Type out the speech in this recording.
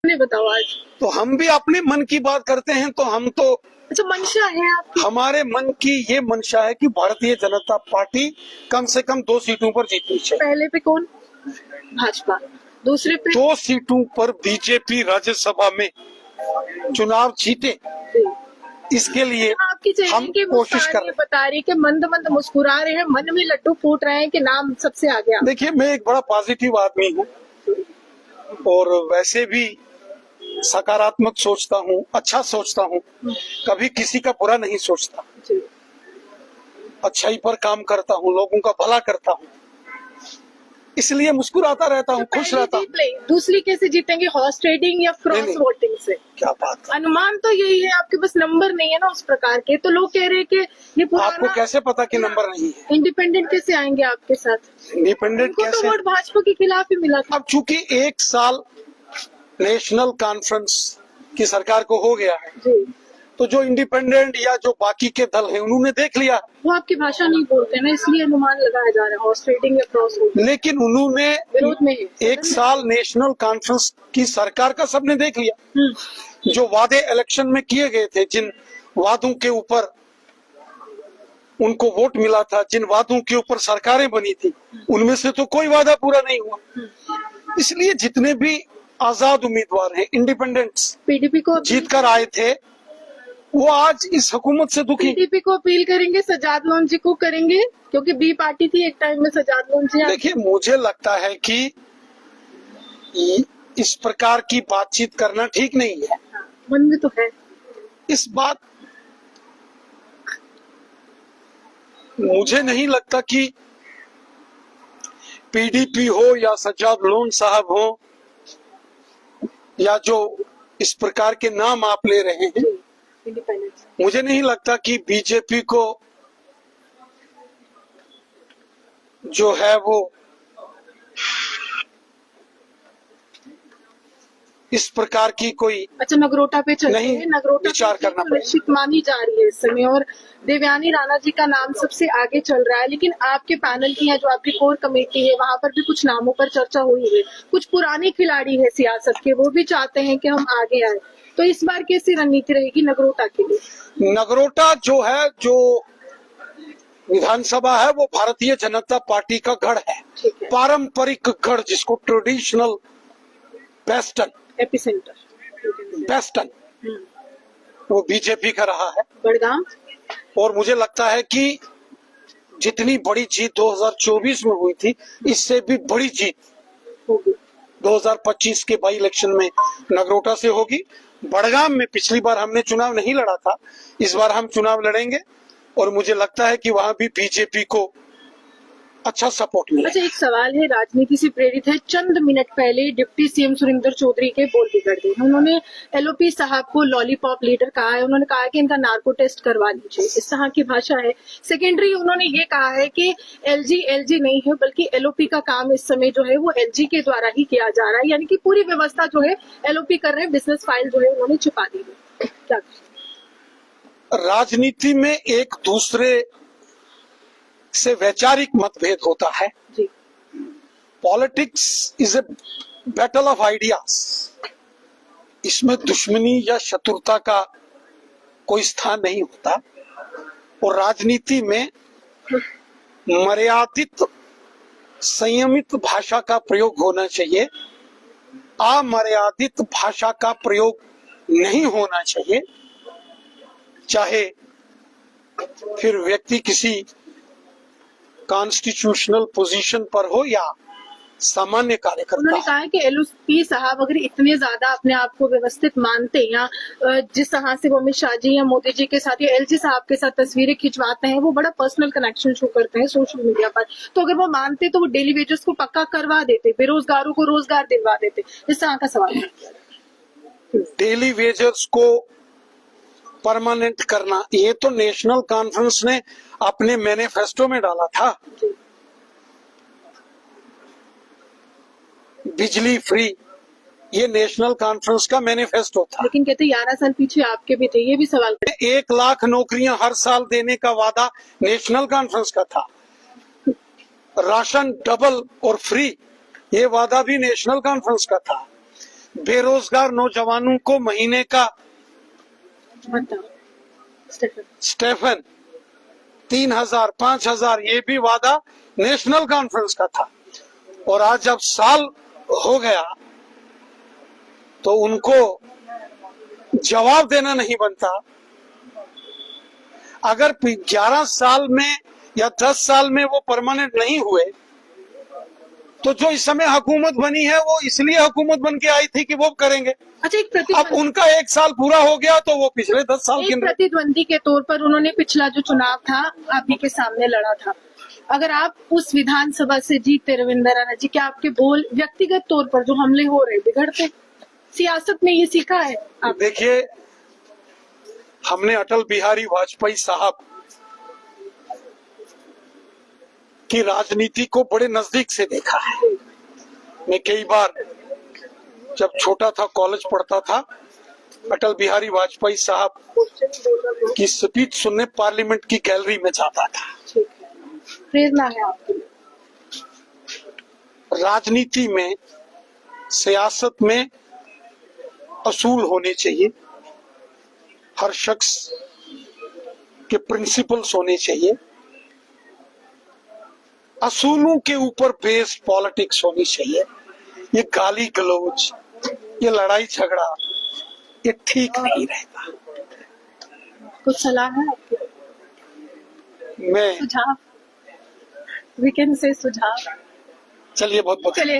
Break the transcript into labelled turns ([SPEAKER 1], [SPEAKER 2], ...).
[SPEAKER 1] नहीं बताओ आज।
[SPEAKER 2] तो हम भी अपने मन की बात करते हैं, तो हम तो
[SPEAKER 1] अच्छा, मंशा है आपकी?
[SPEAKER 2] हमारे मन की ये मंशा है कि भारतीय जनता पार्टी कम से कम 2 सीटों पर जीतनी चाहिए।
[SPEAKER 1] पहले पे कौन? भाजपा। दूसरे पे?
[SPEAKER 2] 2 सीटों पर बीजेपी राज्यसभा में चुनाव जीते, इसके लिए
[SPEAKER 1] आपकी चेहरे
[SPEAKER 2] हम
[SPEAKER 1] की
[SPEAKER 2] कोशिश कर
[SPEAKER 1] मुस्कान
[SPEAKER 2] रहे
[SPEAKER 1] ये
[SPEAKER 2] हैं।
[SPEAKER 1] बता रही है कि मंद मंद मुस्कुरा रहे हैं, मन में लड्डू फूट रहे हैं कि नाम सबसे आगे आ।
[SPEAKER 2] देखिए, मैं एक बड़ा पॉजिटिव आदमी हूँ और वैसे भी सकारात्मक सोचता हूँ, अच्छा सोचता हूँ, कभी किसी का बुरा नहीं सोचता,
[SPEAKER 1] जी।
[SPEAKER 2] अच्छाई पर काम करता हूँ, लोगों का भला करता हूँ, इसलिए मुस्कुराता रहता हूँ, खुश
[SPEAKER 1] पहली
[SPEAKER 2] रहता हूँ।
[SPEAKER 1] जीत ले, दूसरी कैसे जीतेंगे? हॉर्स ट्रेडिंग या क्रॉस
[SPEAKER 2] नहीं।
[SPEAKER 1] वोटिंग से?
[SPEAKER 2] क्या बात है?
[SPEAKER 1] अनुमान तो यही है, आपके पास नंबर नहीं है ना उस प्रकार के, तो लोग कह रहे हैं कि ये
[SPEAKER 2] आपको
[SPEAKER 1] पुराना।
[SPEAKER 2] कैसे पता कि नंबर नहीं है?
[SPEAKER 1] इंडिपेंडेंट कैसे आएंगे आपके साथ?
[SPEAKER 2] इंडिपेंडेंट
[SPEAKER 1] उनको तो
[SPEAKER 2] कैसे?
[SPEAKER 1] वोट भाजपा के खिलाफ ही मिला था।
[SPEAKER 2] अब चूंकि 1 साल नेशनल कॉन्फ्रेंस की सरकार को हो गया है,
[SPEAKER 1] जी।
[SPEAKER 2] तो जो इंडिपेंडेंट या जो बाकी के दल हैं उन्होंने देख लिया,
[SPEAKER 1] वो आपकी भाषा नहीं बोलते ना, इसलिए अनुमान लगाया जा रहा है हॉर्स ट्रेडिंग या क्रॉस वोटिंग।
[SPEAKER 2] लेकिन उन्होंने
[SPEAKER 1] विरोध में है।
[SPEAKER 2] 1 साल नेशनल कॉन्फ्रेंस की सरकार का सबने देख लिया।
[SPEAKER 1] हम्म।
[SPEAKER 2] जो वादे इलेक्शन में किए गए थे, जिन वादों के ऊपर उनको वोट मिला था, जिन वादों के ऊपर सरकारें बनी थी, उनमें से तो कोई वादा पूरा नहीं हुआ। इसलिए जितने भी आजाद उम्मीदवार हैं, इंडिपेंडेंट्स
[SPEAKER 1] पीडीपी को
[SPEAKER 2] जीत कर आए थे, वो आज इस हुकूमत से दुखी।
[SPEAKER 1] पीडीपी को अपील करेंगे, सजाद लोन जी को करेंगे, क्योंकि बी पार्टी थी एक टाइम में सजाद लोन जी।
[SPEAKER 2] देखिए, मुझे लगता है कि इस प्रकार की बातचीत करना ठीक नहीं है।
[SPEAKER 1] मन में तो है।
[SPEAKER 2] इस बात मुझे नहीं लगता कि पीडीपी हो या सज्जाद लोन साहब हो या जो इस प्रकार के नाम आप ले रहे हैं,
[SPEAKER 1] इंडिपेंडेंस।
[SPEAKER 2] मुझे नहीं लगता कि बीजेपी को जो है वो इस प्रकार की कोई
[SPEAKER 1] अच्छा, नगरोटा पे चलते
[SPEAKER 2] नहीं
[SPEAKER 1] हैं। नगरोटा
[SPEAKER 2] विचार
[SPEAKER 1] पे
[SPEAKER 2] करना
[SPEAKER 1] तो निश्चित मानी जा रही है इस समय, और देवयानी राणा जी का नाम सबसे आगे चल रहा है, लेकिन आपके पैनल की है जो आपकी कोर कमेटी है, वहां पर भी कुछ नामों पर चर्चा हुई है। कुछ पुराने खिलाड़ी है सियासत के, वो भी चाहते हैं कि हम आगे आए, तो इस बार कैसी रणनीति रहेगी नगरोटा के लिए?
[SPEAKER 2] नगरोटा जो है, जो विधानसभा है, वो भारतीय जनता पार्टी का गढ़ है,
[SPEAKER 1] ठीक है।
[SPEAKER 2] पारंपरिक गढ़, जिसको ट्रेडिशनल बेस्टन
[SPEAKER 1] एपिसेंटर।
[SPEAKER 2] वो बीजेपी का रहा है।
[SPEAKER 1] बड़गाम।
[SPEAKER 2] और मुझे लगता है कि जितनी बड़ी जीत 2024 में हुई थी, इससे भी बड़ी जीत
[SPEAKER 1] होगी
[SPEAKER 2] 2025 के बाई इलेक्शन में नगरोटा से होगी। बड़गाम में पिछली बार हमने चुनाव नहीं लड़ा था, इस बार हम चुनाव लड़ेंगे और मुझे लगता है कि वहां भी बीजेपी को अच्छा सपोर्ट मिलेगा।
[SPEAKER 1] अच्छा, एक सवाल है, राजनीति से प्रेरित है। चंद मिनट पहले डिप्टी सीएम सुरेंद्र चौधरी के बोल बिगड़ गए। उन्होंने एलओपी साहब को लॉलीपॉप लीडर कहा है। उन्होंने कहा कि इनका नार्को टेस्ट करवा लीजिए, इस तरह की भाषा है। सेकेंडरी उन्होंने ये कहा है कि एलजी नहीं है, बल्कि एलओपी का काम इस समय जो है वो एलजी के द्वारा ही किया जा रहा है, यानी कि पूरी व्यवस्था जो है एलओपी कर रहे हैं। बिजनेस फाइल जो है उन्होंने छिपा दी है। क्या
[SPEAKER 2] राजनीति में एक दूसरे से वैचारिक मतभेद होता है।
[SPEAKER 1] जी।
[SPEAKER 2] Politics is a battle of ideas. इसमें दुश्मनी या शत्रुता का कोई स्थान नहीं होता और राजनीति में मर्यादित संयमित भाषा का प्रयोग होना चाहिए, अमर्यादित भाषा का प्रयोग नहीं होना चाहिए, चाहे फिर व्यक्ति किसी कॉन्स्टिट्यूशनल पोजीशन पर हो या सामान्य कार्यकर्ता।
[SPEAKER 1] उन्होंने कहा है कि एलओपी साहब अगर इतने ज्यादा अपने आप को व्यवस्थित मानते हैं, या जिस तरह से वो अमित शाह जी या मोदी जी के साथ या एलजी साहब के साथ तस्वीरें खिंचवाते हैं, वो बड़ा पर्सनल कनेक्शन शो करते हैं सोशल मीडिया पर, तो अगर वो मानते तो वो डेली वेजेस को पक्का करवा देते, बेरोजगारों को रोजगार दिलवा देते। इस तरह का सवाल है।
[SPEAKER 2] डेली वेजर्स को परमानेंट करना, ये तो नेशनल कॉन्फ्रेंस ने अपने मैनिफेस्टो में डाला था। बिजली फ्री, ये नेशनल कॉन्फ्रेंस का मैनिफेस्टो था।
[SPEAKER 1] लेकिन कहते 11 साल पीछे आपके भी थे, ये भी सवाल करते।
[SPEAKER 2] 1 लाख नौकरियां हर साल देने का वादा नेशनल कॉन्फ्रेंस का था। राशन डबल और फ्री, ये वादा भी नेशनल कॉन्फ्रेंस का था। बेरोजगार नौजवानों को महीने का
[SPEAKER 1] बताओ स्टेफन।
[SPEAKER 2] स्टेफन 3,000 5,000 ये भी वादा नेशनल कॉन्फ्रेंस का था। और आज जब साल हो गया तो उनको जवाब देना नहीं बनता। अगर 11 साल में या 10 साल में वो परमानेंट नहीं हुए तो जो इस समय हुकूमत बनी है वो इसलिए हुकूमत बन के आई थी कि वो करेंगे।
[SPEAKER 1] अच्छा, एक
[SPEAKER 2] अब
[SPEAKER 1] प्रतिद्वंदी
[SPEAKER 2] उनका 1 साल पूरा हो गया तो वो पिछले 10 साल
[SPEAKER 1] एक
[SPEAKER 2] गिन रहे।
[SPEAKER 1] प्रतिद्वंदी के तौर पर उन्होंने पिछला जो चुनाव था आप ही के सामने लड़ा था। अगर आप उस विधानसभा से जीतते रविंद्र राणा जी, क्या आपके बोल व्यक्तिगत तौर पर जो हमले हो रहे बिगड़ते? सियासत में ये सीखा है आप?
[SPEAKER 2] देखिए, हमने अटल बिहारी वाजपेयी साहब की राजनीति को बड़े नजदीक से देखा है। मैं कई बार जब छोटा था, कॉलेज पढ़ता था, अटल बिहारी वाजपेयी साहब की स्पीच सुनने पार्लियामेंट की गैलरी में जाता था।
[SPEAKER 1] ठीक है, प्रेरणा है आपके लिए।
[SPEAKER 2] राजनीति में, सियासत में असूल होने चाहिए, हर शख्स के प्रिंसिपल्स होने चाहिए, असूलों के ऊपर बेस्ड पॉलिटिक्स होनी चाहिए। ये गाली गलौज, ये लड़ाई झगड़ा, ये ठीक नहीं रहता।
[SPEAKER 1] कुछ सलाह है आपकी?
[SPEAKER 2] मैं
[SPEAKER 1] सुझाव, वी कैन से सुझाव।
[SPEAKER 2] चलिए बहुत बहुत
[SPEAKER 1] चलिए।